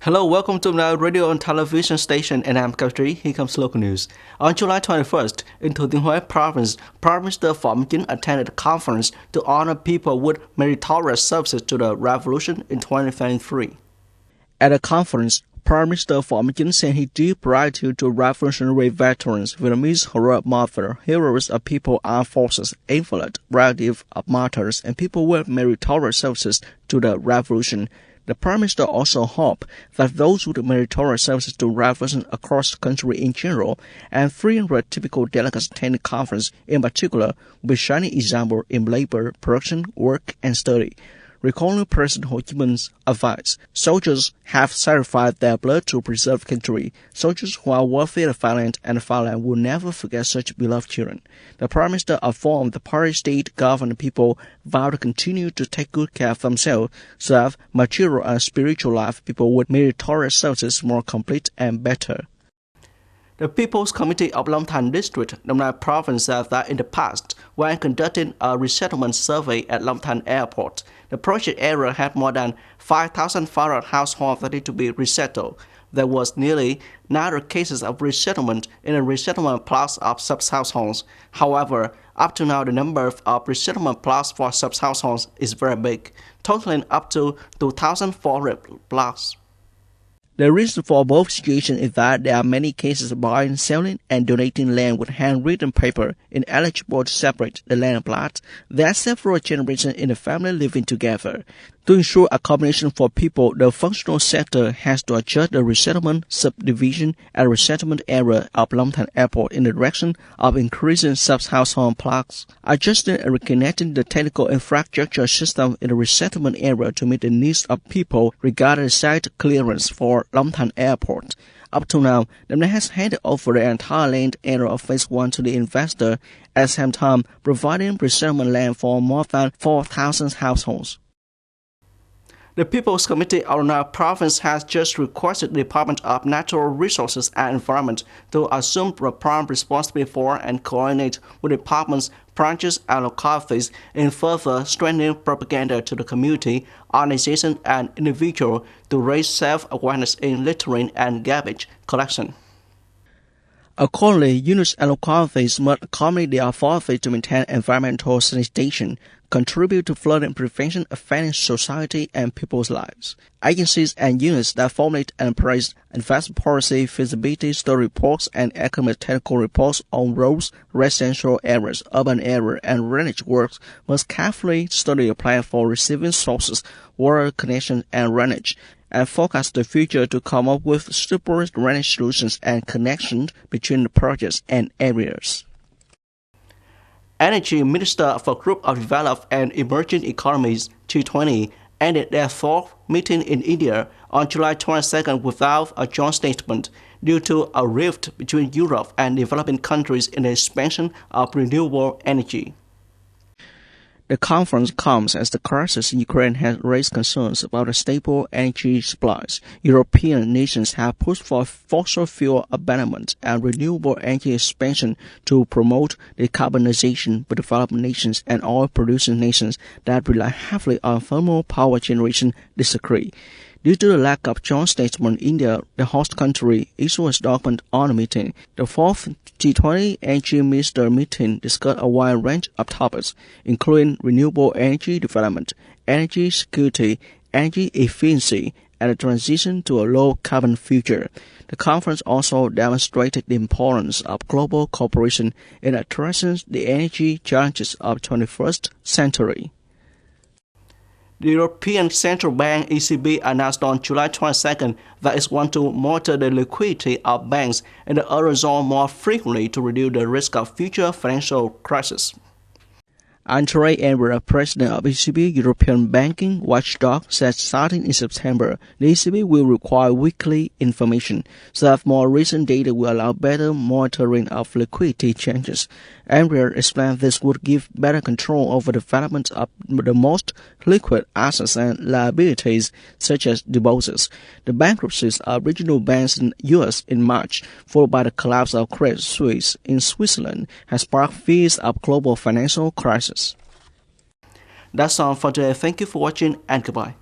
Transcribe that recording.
Hello, welcome to my radio and television station, and I'm Kautri. Here comes local news. On July 21st, in Tiếng province, Prime Minister Phạm Minh attended a conference to honor people with meritorious services to the revolution in 2023. At the conference, Prime Minister Phạm Minh sent his deep gratitude to revolutionary veterans, Vietnamese heroic martyrs, heroes of People's Armed Forces, invalid, relatives of martyrs, and people with meritorious services to the revolution. The Prime Minister also hoped that those with meritorious services to revolution across the country in general and 300 typical delegates attending the conference in particular will be shining example in labor, production, work, and study. Recalling President Ho Chi Minh's advice, soldiers have sacrificed their blood to preserve the country. Soldiers who are worthy of violent and fatherland will never forget such beloved children. The Prime Minister affirmed the party state governed people vow to continue to take good care of themselves so that material and spiritual life people with meritorious services more complete and better. The People's Committee of Long Thanh District, Long Nai Province, said that in the past, when conducting a resettlement survey at Long Thanh Airport, the project area had more than 5,500 households that need to be resettled. There was nearly 900 cases of resettlement in a resettlement plus of sub-households. However, up to now, the number of resettlement plus for sub-households is very big, totaling up to 2,400 plus. The reason for both situations is that there are many cases of buying, selling, and donating land with handwritten paper ineligible to separate the land plot. There are several generations in the family living together. To ensure accommodation for people, the functional sector has to adjust the resettlement subdivision and resettlement area of Long Thanh Airport in the direction of increasing sub-household plots, adjusting and reconnecting the technical infrastructure system in the resettlement area to meet the needs of people regarding site clearance for Long Thanh Airport. Up to now, the Nai has handed over the entire land area of Phase 1 to the investor, at the same time providing resettlement land for more than 4,000 households. The People's Committee of Long Nai Province has just requested the Department of Natural Resources and Environment to assume the prime responsibility for and coordinate with the department's branches and localities in further strengthening propaganda to the community, organization, and individual to raise self-awareness in littering and garbage collection. Accordingly, units and localities must accommodate their authority to maintain environmental sanitation, contribute to flooding prevention affecting society and people's lives. Agencies and units that formulate and praise investment policy, feasibility study reports, and economic technical reports on roads, residential areas, urban areas, and drainage works must carefully study a plan for receiving sources, water connection, and drainage, and forecast the future to come up with suitable drainage solutions and connections between the projects and areas. Energy Minister of a Group of Developed and Emerging Economies, G20, ended their fourth meeting in India on July 22nd without a joint statement due to a rift between Europe and developing countries in the expansion of renewable energy. The conference comes as the crisis in Ukraine has raised concerns about the stable energy supplies. European nations have pushed for fossil fuel abandonment and renewable energy expansion to promote decarbonization, but developed nations and oil-producing nations that rely heavily on thermal power generation disagree. Due to the lack of joint statement, India, the host country, issued a document on the meeting. The fourth G20 Energy Minister meeting discussed a wide range of topics, including renewable energy development, energy security, energy efficiency, and the transition to a low-carbon future. The conference also demonstrated the importance of global cooperation in addressing the energy challenges of the 21st century. The European Central Bank (ECB) announced on July 22nd that it wants to monitor the liquidity of banks in the Eurozone more frequently to reduce the risk of future financial crises. Andrei Enria, president of ECB European Banking Watchdog, said starting in September, the ECB will require weekly information so that more recent data will allow better monitoring of liquidity changes. Enria explained this would give better control over the development of the most liquid assets and liabilities, such as deposits. The bankruptcies of regional banks in the U.S. in March, followed by the collapse of Credit Suisse in Switzerland, has sparked fears of global financial crisis. That's all for today. Thank you for watching and goodbye.